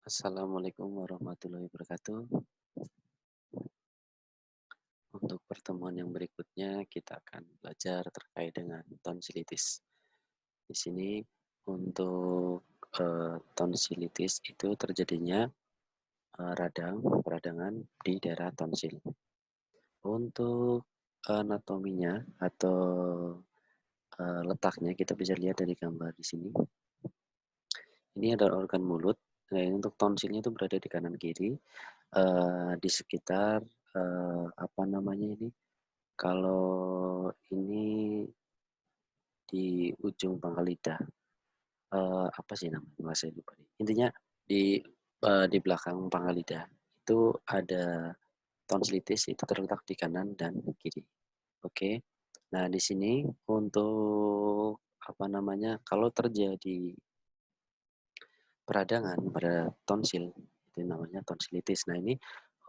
Assalamualaikum warahmatullahi wabarakatuh. Untuk pertemuan yang berikutnya, kita akan belajar terkait dengan tonsilitis. Di sini untuk tonsilitis itu terjadinya peradangan di daerah tonsil. Untuk anatominya atau letaknya kita bisa lihat dari gambar di sini. Ini adalah organ mulut. Nah, untuk tonsilnya itu berada di kanan kiri, di sekitar apa namanya ini? Kalau ini di ujung pangkal lidah, apa sih namanya? Saya lupa nih. Intinya di belakang pangkal lidah itu ada tonsilitis, itu terletak di kanan dan kiri. Oke. Nah, di sini untuk apa namanya? Kalau terjadi peradangan pada tonsil, itu namanya tonsilitis. Nah, ini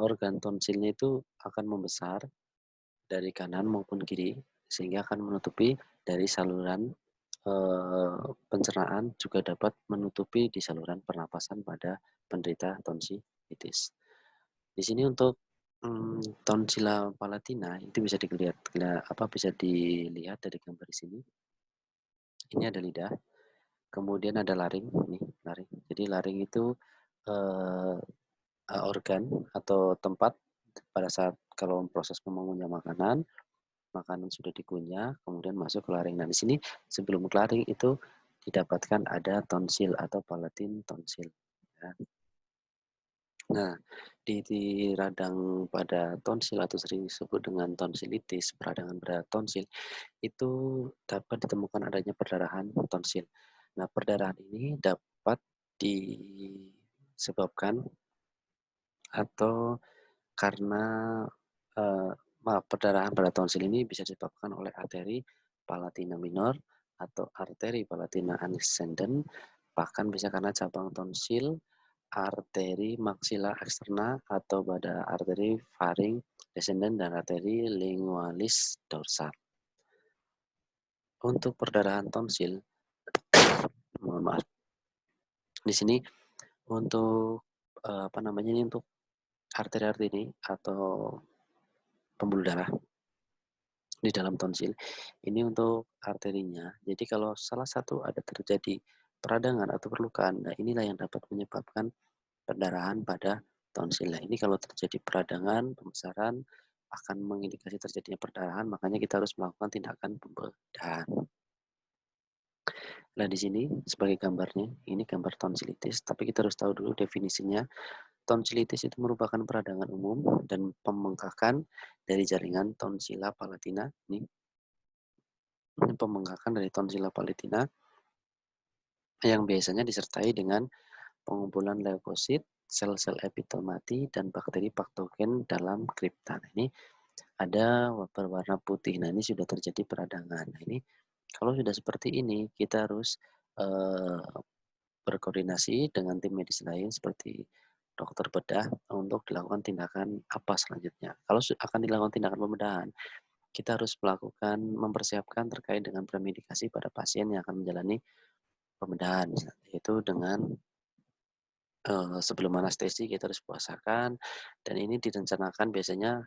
organ tonsilnya itu akan membesar dari kanan maupun kiri sehingga akan menutupi dari saluran pencernaan, juga dapat menutupi di saluran pernapasan pada penderita tonsilitis. Di sini untuk tonsilla palatina itu bisa dilihat dari gambar di sini. Ini ada lidah, kemudian ada laring, nih laring. Jadi laring itu eh, organ atau tempat pada saat kalau proses mengunyah makanan, makanan sudah dikunyah, kemudian masuk ke laring. Nah, di sini sebelum ke laring itu didapatkan ada tonsil atau palatin tonsil. Ya. Nah, di radang pada tonsil atau sering disebut dengan tonsilitis, peradangan pada tonsil, itu dapat ditemukan adanya perdarahan tonsil. Nah, perdarahan ini dapat disebabkan atau karena perdarahan pada tonsil ini bisa disebabkan oleh arteri palatina minor atau arteri palatina ascendens, bahkan bisa karena cabang tonsil, arteri maxilla externa atau pada arteri faring descendens dan arteri lingualis dorsal. Untuk perdarahan tonsil, mohon maaf, di sini untuk apa namanya ini untuk arteri-arteri ini atau pembuluh darah di dalam tonsil. Ini untuk arterinya. Jadi kalau salah satu ada terjadi peradangan atau perlukaan, nah inilah yang dapat menyebabkan perdarahan pada tonsil. Nah, ini kalau terjadi peradangan, pembesaran akan mengindikasi terjadinya perdarahan, makanya kita harus melakukan tindakan pembedahan. Nah, di sini sebagai gambarnya, ini gambar tonsilitis, tapi kita harus tahu dulu definisinya. Tonsilitis itu merupakan peradangan umum dan pembengkakan dari jaringan tonsilla palatina. Ini pembengkakan dari tonsilla palatina yang biasanya disertai dengan pengumpulan leukosit, sel-sel epitel mati, dan bakteri patogen dalam kripta. Nah, ini ada berwarna putih. Nah, ini sudah terjadi peradangan. Nah, ini kalau sudah seperti ini, kita harus berkoordinasi dengan tim medis lain seperti dokter bedah untuk dilakukan tindakan apa selanjutnya. Kalau akan dilakukan tindakan pembedahan, kita harus mempersiapkan terkait dengan premedikasi pada pasien yang akan menjalani pembedahan, yaitu dengan sebelum anestesi kita harus puasakan, dan ini direncanakan biasanya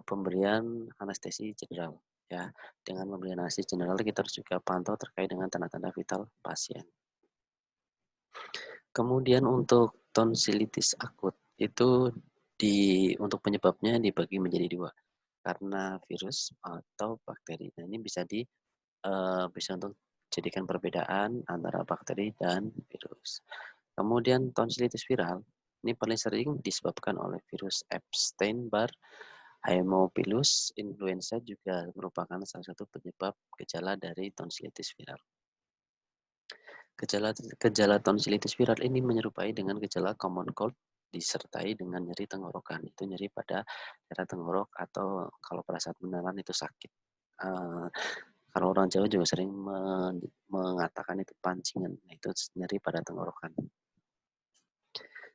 pemberian anestesi general. Ya, dengan pemberian anestesi general kita harus juga pantau terkait dengan tanda-tanda vital pasien. Kemudian untuk tonsilitis akut itu untuk penyebabnya dibagi menjadi dua, karena virus atau bakteri. Nah, ini bisa untuk jadikan perbedaan antara bakteri dan virus. Kemudian tonsilitis viral ini paling sering disebabkan oleh virus Epstein-Barr, Haemophilus influenza juga merupakan salah satu penyebab gejala dari tonsilitis viral. Gejala tonsilitis viral ini menyerupai dengan gejala common cold disertai dengan nyeri tenggorokan. Itu nyeri pada daerah tenggorok atau kalau pada saat menelan itu sakit. Kalau orang Jawa juga sering mengatakan itu pancingan. Nah, itu nyeri pada tenggorokan.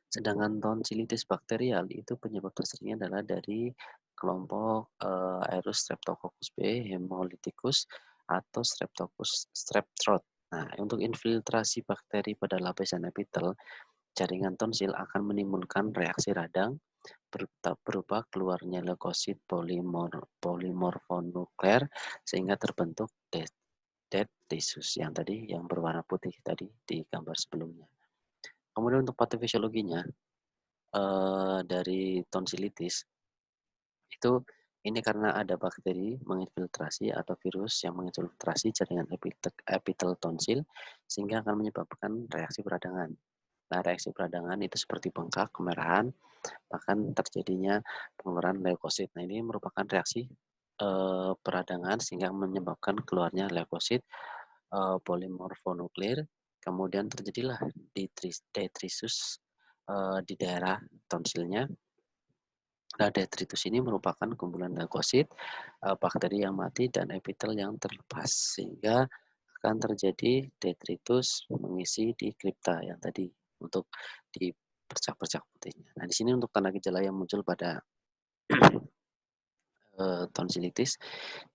Sedangkan tonsilitis bakterial itu penyebab terseringnya adalah dari kelompok Aedes streptococcus B, Haemolyticus, atau strep throat. Nah, untuk infiltrasi bakteri pada lapisan epitel jaringan tonsil akan menimbulkan reaksi radang berupa keluarnya leukosit polimorfonuklear sehingga terbentuk dead tissues yang tadi yang berwarna putih tadi di gambar sebelumnya. Kemudian untuk patofisiologinya dari tonsilitis itu ini karena ada bakteri menginfiltrasi atau virus yang menginfiltrasi jaringan epitel tonsil sehingga akan menyebabkan reaksi peradangan. Nah, reaksi peradangan itu seperti bengkak, kemerahan, bahkan terjadinya pengeluaran leukosit. Nah, ini merupakan reaksi peradangan sehingga menyebabkan keluarnya leukosit polimorfonuklear. Kemudian terjadilah detritus di daerah tonsilnya. Nah, detritus ini merupakan kumpulan leukosit, bakteri yang mati dan epitel yang terlepas sehingga akan terjadi detritus mengisi di kripta yang tadi untuk di bercak-bercak putihnya. Nah, di sini untuk tanda gejala yang muncul pada tonsilitis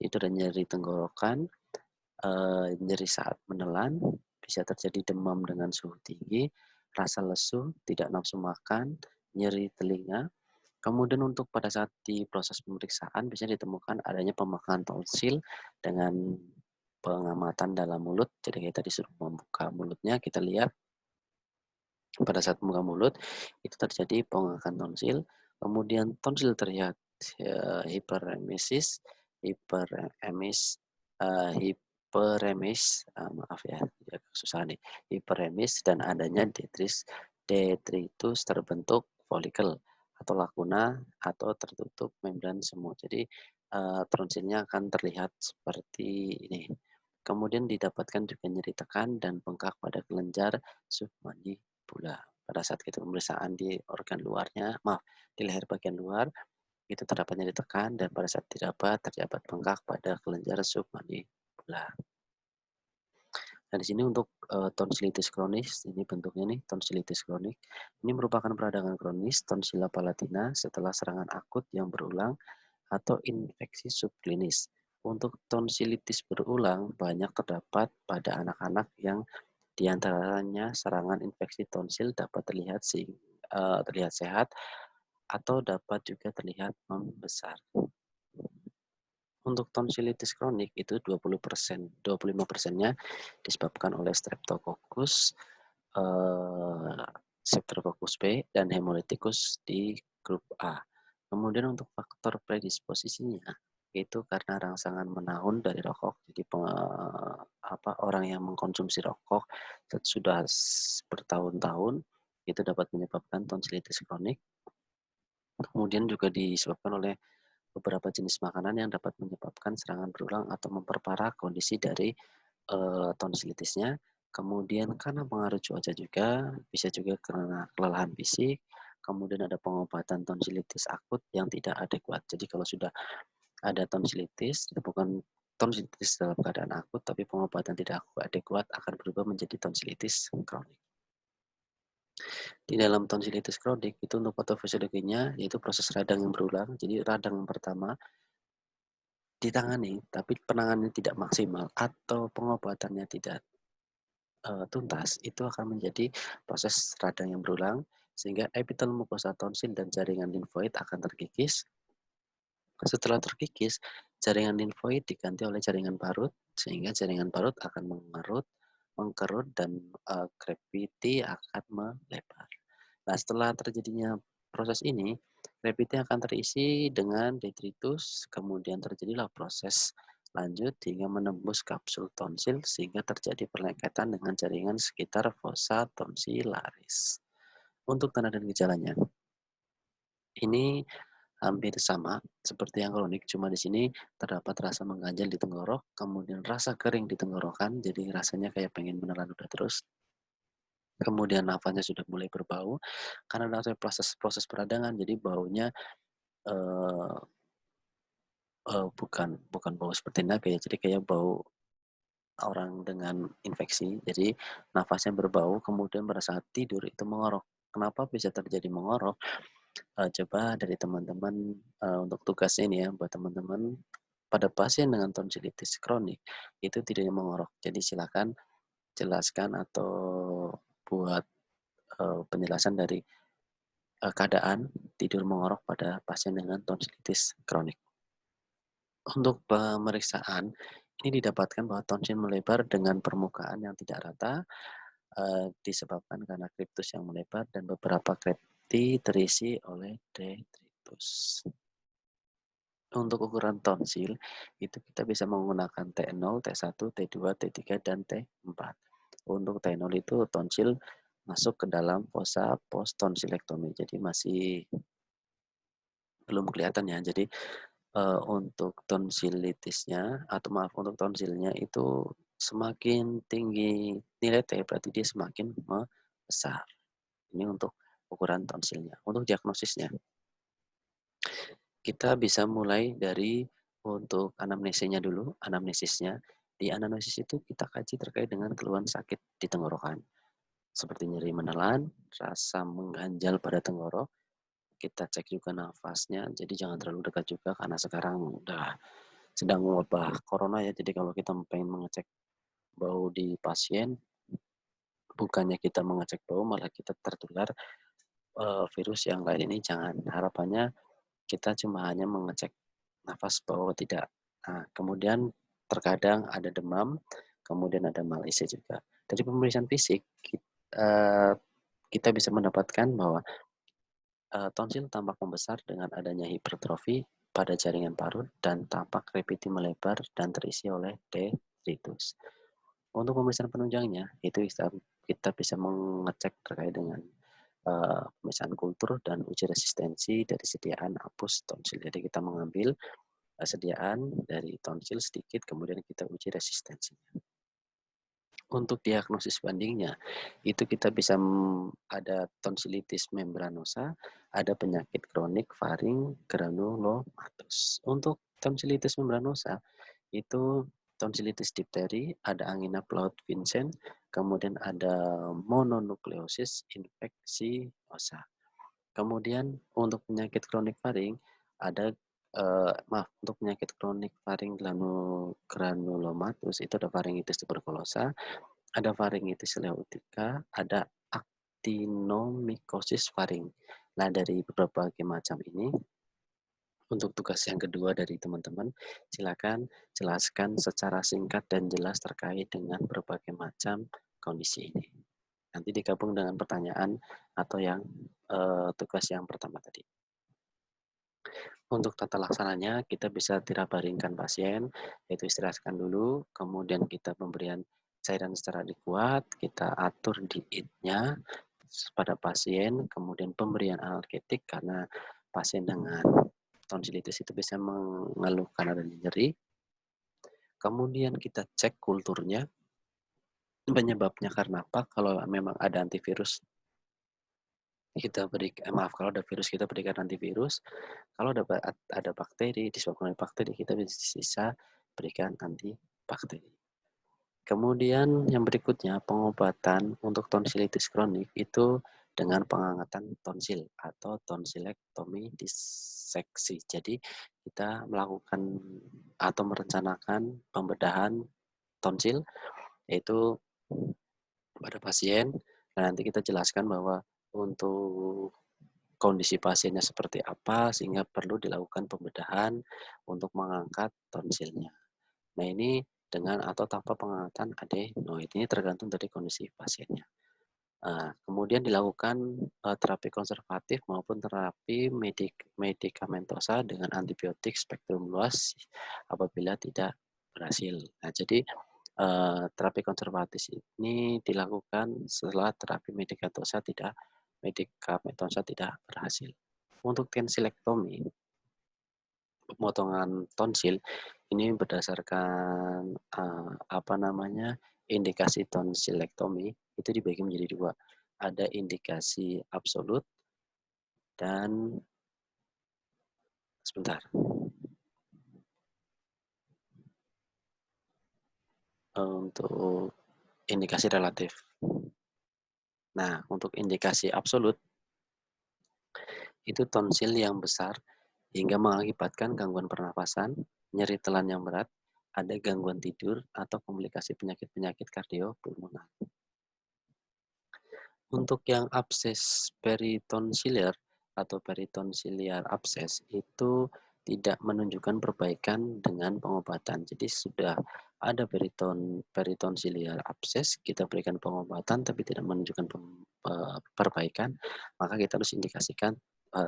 itu ada nyeri tenggorokan, nyeri saat menelan, bisa terjadi demam dengan suhu tinggi, rasa lesu, tidak nafsu makan, nyeri telinga. Kemudian untuk pada saat di proses pemeriksaan bisa ditemukan adanya pembengkakan tonsil dengan pengamatan dalam mulut. Jadi kita disuruh membuka mulutnya, kita lihat pada saat membuka mulut itu terjadi pembengkakan tonsil, kemudian tonsil terlihat hiperemesis, hiperemis, hiperemis, maaf ya, susah nih, hiperemis dan adanya detritus terbentuk folikel atau lakuna atau tertutup membran semu. Jadi tonsilnya akan terlihat seperti ini. Kemudian didapatkan juga nyeri tekan dan bengkak pada kelenjar submandibula. Pada saat kita pemeriksaan di organ luarnya, maaf, di leher bagian luar, itu terdapat nyeri tekan dan pada saat terdapat bengkak pada kelenjar submandibula. Nah, di sini untuk tonsilitis kronis, ini bentuknya nih, tonsilitis kronik. Ini merupakan peradangan kronis tonsila palatina setelah serangan akut yang berulang atau infeksi subklinis. Untuk tonsilitis berulang banyak terdapat pada anak-anak yang diantaranya serangan infeksi tonsil dapat terlihat sehat atau dapat juga terlihat membesar. Untuk tonsilitis kronik itu 20%, 25%-nya disebabkan oleh Streptococcus, Streptococcus B dan Haemolyticus di grup A. Kemudian untuk faktor predisposisinya itu karena rangsangan menahun dari rokok. Jadi orang yang mengkonsumsi rokok sudah bertahun-tahun itu dapat menyebabkan tonsilitis kronik. Kemudian juga disebabkan oleh beberapa jenis makanan yang dapat menyebabkan serangan berulang atau memperparah kondisi dari tonsilitisnya. Kemudian karena pengaruh cuaca juga, bisa juga karena kelelahan fisik. Kemudian ada pengobatan tonsilitis akut yang tidak adekuat. Jadi kalau sudah ada tonsilitis, itu bukan tonsilitis dalam keadaan akut, tapi pengobatan tidak adekuat akan berubah menjadi tonsilitis kronik. Di dalam tonsilitis kronik itu untuk patofisiologinya yaitu proses radang yang berulang. Jadi radang yang pertama ditangani, tapi penanganannya tidak maksimal atau pengobatannya tidak tuntas, itu akan menjadi proses radang yang berulang sehingga epitel mukosa tonsil dan jaringan limfoid akan terkikis. Setelah terkikis, jaringan limfoid diganti oleh jaringan parut sehingga jaringan parut akan mengkerut dan krepiti akan melebar. Nah, setelah terjadinya proses ini, krepiti akan terisi dengan detritus, kemudian terjadilah proses lanjut hingga menembus kapsul tonsil sehingga terjadi perlengketan dengan jaringan sekitar fossa tonsillaris. Untuk tanda dan gejalanya, ini hampir sama seperti yang kronik, cuma di sini terdapat rasa mengganjal di tenggorok, kemudian rasa kering di tenggorokan, jadi rasanya kayak pengen menelan udah terus. Kemudian nafasnya sudah mulai berbau karena ada proses peradangan, jadi baunya eh, bukan bau seperti naga ya, jadi kayak bau orang dengan infeksi. Jadi nafasnya berbau, kemudian pada saat tidur itu mengorok. Kenapa bisa terjadi mengorok? Coba dari teman-teman untuk tugas ini ya buat teman-teman pada pasien dengan tonsilitis kronik itu tidak mengorok. Jadi silakan jelaskan atau buat penjelasan dari keadaan tidur mengorok pada pasien dengan tonsilitis kronik. Untuk pemeriksaan, ini didapatkan bahwa tonsil melebar dengan permukaan yang tidak rata, disebabkan karena kriptus yang melebar dan beberapa kripti terisi oleh detritus. Untuk ukuran tonsil, itu kita bisa menggunakan T0, T1, T2, T3, dan T4. Untuk T0 itu tonsil masuk ke dalam fosa post tonsilektomi, jadi masih belum kelihatan ya. Jadi untuk tonsilitisnya atau maaf untuk tonsilnya itu semakin tinggi nilai T berarti dia semakin membesar. Ini untuk ukuran tonsilnya. Untuk diagnosisnya, kita bisa mulai dari untuk anamnesisnya dulu. Anamnesisnya, di anamnesis itu kita kaji terkait dengan keluhan sakit di tenggorokan, seperti nyeri menelan, rasa mengganjal pada tenggorok. Kita cek juga nafasnya, jadi jangan terlalu dekat juga karena sekarang udah sedang wabah corona ya. Jadi kalau kita pengen mengecek bau di pasien, bukannya kita mengecek bau, malah kita tertular virus yang lain ini jangan. Harapannya kita cuma hanya mengecek nafas bau tidak. Nah, kemudian terkadang ada demam, kemudian ada malaise juga. Dari pemeriksaan fisik, kita bisa mendapatkan bahwa tonsil tampak membesar dengan adanya hipertrofi pada jaringan parut dan tampak krepiti melebar dan terisi oleh detritus. Untuk pemeriksaan penunjangnya, itu kita bisa mengecek terkait dengan pemeriksaan kultur dan uji resistensi dari sediaan apus tonsil. Jadi kita mengambil sediaan dari tonsil sedikit, kemudian kita uji resistensinya. Untuk diagnosis bandingnya, itu kita bisa ada tonsilitis membranosa, ada penyakit kronik faring granulomatus. Untuk tonsilitis membranosa, itu tonsilitis difteri, ada angina Plaut Vincent, kemudian ada mononukleosis infeksi osa. Kemudian untuk penyakit kronik faring, ada untuk penyakit kronik faring granulomatus itu ada faringitis tuberkulosa, ada faringitis leutika, ada actinomycosis faring. Nah, dari berbagai macam ini, untuk tugas yang kedua dari teman-teman, silakan jelaskan secara singkat dan jelas terkait dengan berbagai macam kondisi ini. Nanti digabung dengan pertanyaan atau yang tugas yang pertama tadi. Untuk tata laksananya, kita bisa tirabaringkan pasien, yaitu istirahatkan dulu, kemudian kita pemberian cairan secara adekuat, kita atur dietnya pada pasien, kemudian pemberian analgetik karena pasien dengan tonsilitis itu bisa mengeluhkan adanya nyeri. Kemudian kita cek kulturnya, penyebabnya karena apa, kalau memang ada antivirus kita beri maaf kalau ada virus kita berikan antivirus, kalau ada bakteri disebabkan oleh bakteri kita bisa berikan antibakteri. Kemudian yang berikutnya pengobatan untuk tonsilitis kronik itu dengan pengangkatan tonsil atau tonsilektomi diseksi. Jadi kita melakukan atau merencanakan pembedahan tonsil yaitu pada pasien. Dan nanti kita jelaskan bahwa untuk kondisi pasiennya seperti apa sehingga perlu dilakukan pembedahan untuk mengangkat tonsilnya. Nah, ini dengan atau tanpa pengangkatan adenoid ini tergantung dari kondisi pasiennya. Kemudian dilakukan terapi konservatif maupun terapi medikamentosa dengan antibiotik spektrum luas apabila tidak berhasil. Nah, jadi terapi konservatif ini dilakukan setelah terapi medikamentosa tidak berhasil. Untuk tonsilektomi, pemotongan tonsil ini berdasarkan indikasi tonsilektomi itu dibagi menjadi dua. Ada indikasi absolut dan sebentar. Untuk indikasi relatif. Nah, untuk indikasi absolut itu tonsil yang besar hingga mengakibatkan gangguan pernapasan, nyeri telan yang berat, ada gangguan tidur atau komplikasi penyakit-penyakit kardiopulmoner. Untuk yang abses peritonsiliar atau peritonsiliar abses itu tidak menunjukkan perbaikan dengan pengobatan. Jadi sudah ada peritonsiliar abses, kita berikan pengobatan tapi tidak menunjukkan perbaikan, maka kita harus indikasikan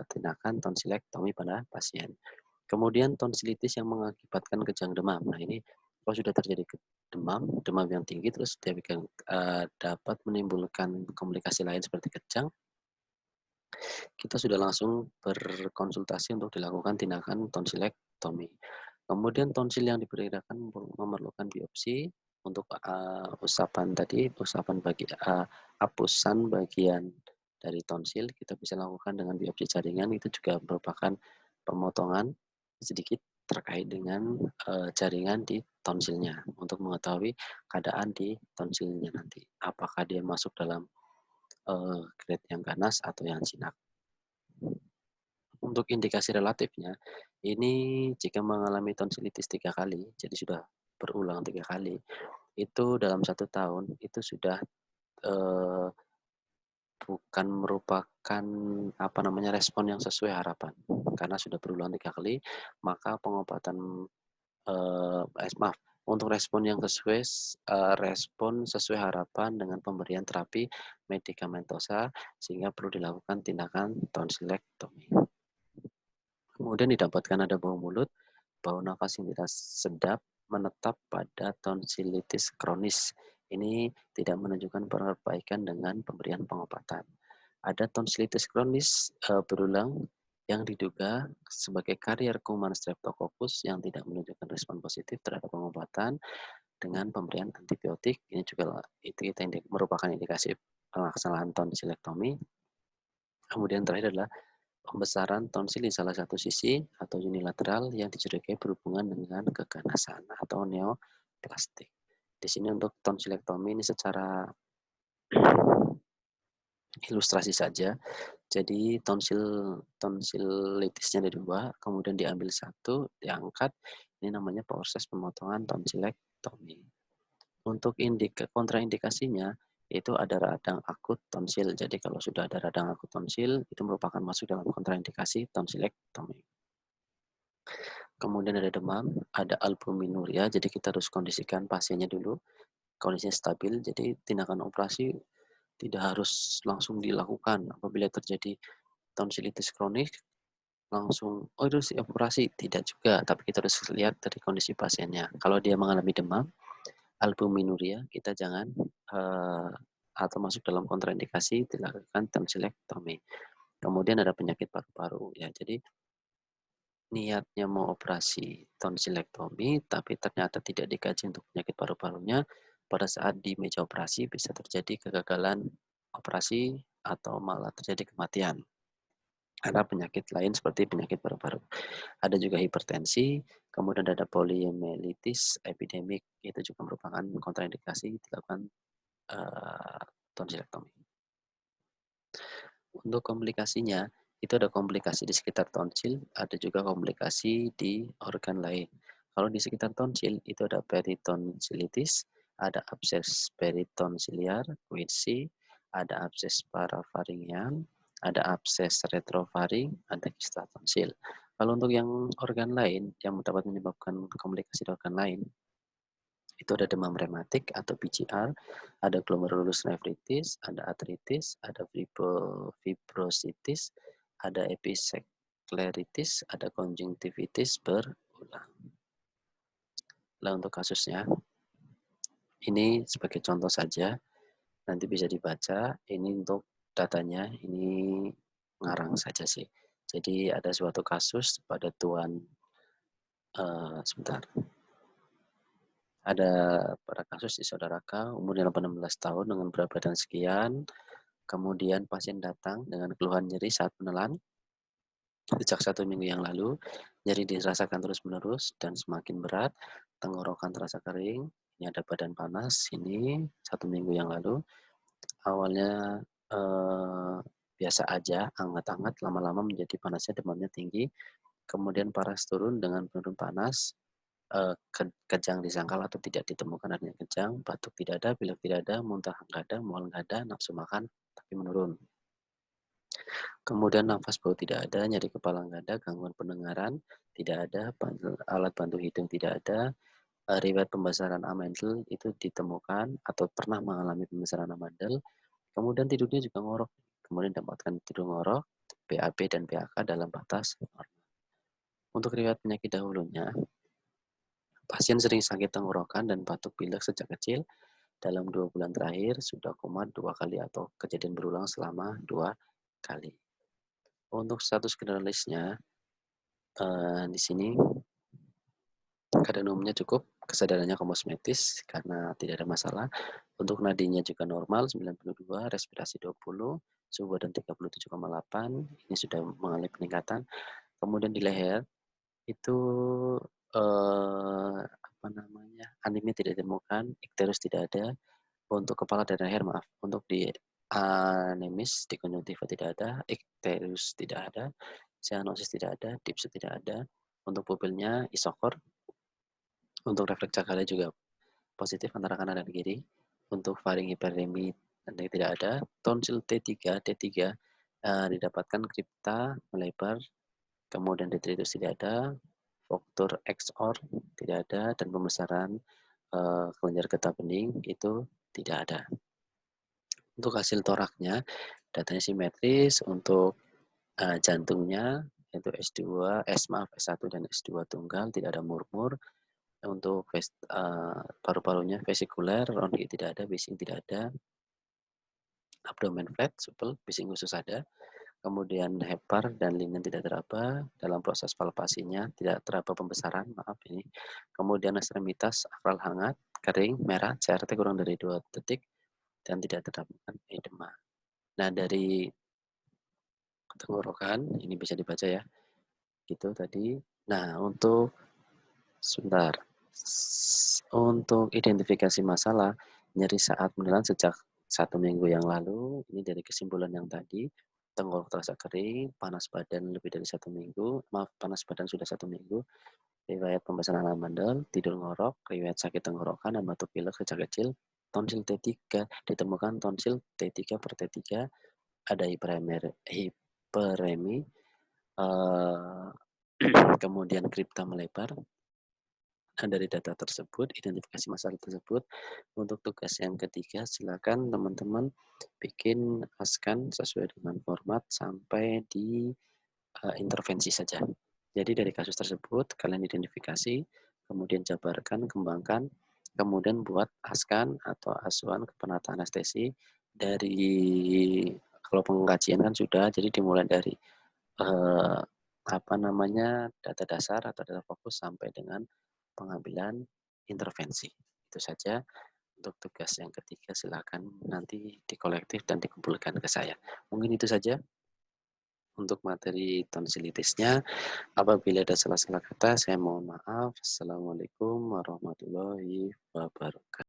tindakan tonsilektomi pada pasien. Kemudian tonsilitis yang mengakibatkan kejang demam. Nah ini kalau sudah terjadi demam yang tinggi terus dia dapat menimbulkan komplikasi lain seperti kejang, kita sudah langsung berkonsultasi untuk dilakukan tindakan tonsilektomi. Kemudian tonsil yang diperkirakan memerlukan biopsi untuk usapan apusan bagian dari tonsil kita bisa lakukan dengan biopsi jaringan, itu juga merupakan pemotongan sedikit terkait dengan jaringan di tonsilnya untuk mengetahui keadaan di tonsilnya nanti. Apakah dia masuk dalam grade yang ganas atau yang jinak. Untuk indikasi relatifnya, ini jika mengalami tonsilitis 3 kali, jadi sudah berulang 3 kali, itu dalam 1 tahun, itu sudah eh, bukan merupakan respon yang sesuai harapan. Karena sudah berulang 3 kali, maka pengobatan maaf, untuk respon sesuai harapan dengan pemberian terapi medikamentosa sehingga perlu dilakukan tindakan tonsilektomi. Kemudian didapatkan ada bau mulut, bau nafas yang tidak sedap menetap pada tonsilitis kronis. Ini tidak menunjukkan perbaikan dengan pemberian pengobatan. Ada tonsilitis kronis berulang yang diduga sebagai karier kuman streptococcus yang tidak menunjukkan respon positif terhadap pengobatan dengan pemberian antibiotik. Ini juga merupakan indikasi pelaksanaan tonsilektomi. Kemudian terakhir adalah pembesaran tonsil di salah satu sisi atau unilateral yang dicurigai berhubungan dengan keganasan atau neoplastik. Di sini untuk tonsilektomi ini secara ilustrasi saja. Jadi tonsilitisnya ada 2, kemudian diambil 1, diangkat. Ini namanya proses pemotongan tonsilektomi. Untuk kontraindikasinya itu ada radang akut tonsil. Jadi kalau sudah ada radang akut tonsil, itu merupakan masuk dalam kontraindikasi tonsilektomi. Kemudian ada demam, ada albuminuria, jadi kita harus kondisikan pasiennya dulu, kondisinya stabil, jadi tindakan operasi tidak harus langsung dilakukan. Apabila terjadi tonsilitis kronik, langsung, oh itu operasi, tidak juga, tapi kita harus lihat dari kondisi pasiennya. Kalau dia mengalami demam, albuminuria, kita jangan atau masuk dalam kontraindikasi dilakukan tonsilektomi. Kemudian ada penyakit paru-paru, ya. Jadi niatnya mau operasi tonsilektomi, tapi ternyata tidak dikaji untuk penyakit paru-parunya, pada saat di meja operasi bisa terjadi kegagalan operasi atau malah terjadi kematian. Ada penyakit lain seperti penyakit paru-paru. Ada juga hipertensi, kemudian ada poliomyelitis epidemik, itu juga merupakan kontraindikasi dilakukan tonsilektomi. Untuk komplikasinya, itu ada komplikasi di sekitar tonsil, ada juga komplikasi di organ lain. Kalau di sekitar tonsil, itu ada peritonsilitis, ada abses peritonsiliar, Quincy, ada abses parafaringian, ada abses retrofaring, ada kista tonsil. Kalau untuk yang organ lain, yang dapat menyebabkan komplikasi di organ lain, itu ada demam rematik atau PGR, ada glomerulonefritis, ada artritis, ada fibrositis, ada episekleritis, ada konjungtivitis berulang. Nah, untuk kasusnya, ini sebagai contoh saja, nanti bisa dibaca, ini untuk datanya, ini ngarang saja sih. Jadi ada suatu kasus pada tuan, sebentar, ada pada kasus di saudara K, umurnya 18 tahun dengan berat badan sekian, kemudian pasien datang dengan keluhan nyeri saat menelan, sejak 1 minggu yang lalu, nyeri dirasakan terus-menerus dan semakin berat, tenggorokan terasa kering, ini ada badan panas, ini 1 minggu yang lalu, awalnya biasa aja, hangat-hangat, lama-lama menjadi panasnya, demamnya tinggi, kemudian panas turun dengan penurun panas, kejang disangkal atau tidak ditemukan adanya kejang, batuk tidak ada, pilek tidak ada, muntah nggak ada, mual nggak ada, nafsu makan tapi menurun. Kemudian nafas bau tidak ada, nyeri kepala nggak ada, gangguan pendengaran tidak ada, alat bantu hidung tidak ada, riwayat pembesaran amandel itu ditemukan atau pernah mengalami pembesaran amandel, kemudian tidurnya juga ngorok, kemudian dapatkan tidur ngorok, BAB dan BAK dalam batas normal. Untuk riwayat penyakit dahulunya, pasien sering sakit tenggorokan dan batuk pilek sejak kecil, dalam 2 bulan terakhir sudah koma 2 kali atau kejadian berulang selama 2 kali. Untuk status generalisnya, di sini keadaan umumnya cukup, kesadarannya kosmetis karena tidak ada masalah. Untuk nadinya juga normal 92, respirasi 20, suhu badan 37,8, ini sudah mengalami peningkatan. Kemudian di leher itu apa namanya? Anemia tidak ditemukan, ikterus tidak ada. Untuk kepala dan leher maaf, untuk di anemis, di konjungtiva tidak ada, ikterus tidak ada, cyanosis tidak ada, dipsit tidak ada. Untuk pupilnya isokor, untuk refleks cakra juga positif antara kanan dan kiri. Untuk faring hiperemi tidak ada. Tonsil T3, D3 didapatkan kripta melebar, kemudian detritus tidak ada, faktor XOR tidak ada, dan pembesaran kelenjar getah bening itu tidak ada. Untuk hasil toraknya, datanya simetris. Untuk jantungnya yaitu S2, S1 dan S2 tunggal, tidak ada murmur. Untuk paru-parunya vesikuler, ronde tidak ada, bising tidak ada, abdomen flat, supel, bising khusus ada. Kemudian hepar dan linen tidak teraba, dalam proses palpasinya tidak teraba pembesaran, maaf ini. Kemudian ekstremitas akral hangat, kering, merah, CRT kurang dari 2 detik, dan tidak terdapat edema. Nah, dari tenggorokan, ini bisa dibaca ya, gitu tadi. Nah, untuk sebentar. Untuk identifikasi masalah, nyeri saat menelan sejak 1 minggu yang lalu, ini dari kesimpulan yang tadi, tenggorok terasa kering, panas badan lebih dari 1 minggu, maaf, panas badan sudah 1 minggu, riwayat pembesaran amandel, tidur ngorok, riwayat sakit tenggorokan dan batuk pilek sejak kecil, tonsil T3, ditemukan tonsil T3 per T3, ada hiperemi, kemudian kripta melebar. Nah, dari data tersebut, identifikasi masalah tersebut, untuk tugas yang ketiga, silakan teman-teman bikin askan sesuai dengan format sampai di intervensi saja. Jadi dari kasus tersebut, kalian identifikasi, kemudian jabarkan, kembangkan, kemudian buat askan atau asuhan kepenataan anestesi dari, kalau pengkajian kan sudah, jadi dimulai dari data dasar atau data fokus sampai dengan pengambilan intervensi. Itu saja untuk tugas yang ketiga, silakan nanti dikolektif dan dikumpulkan ke saya. Mungkin itu saja untuk materi tonsilitisnya. Apabila ada salah-salah kata, saya mohon maaf. Assalamualaikum warahmatullahi wabarakatuh.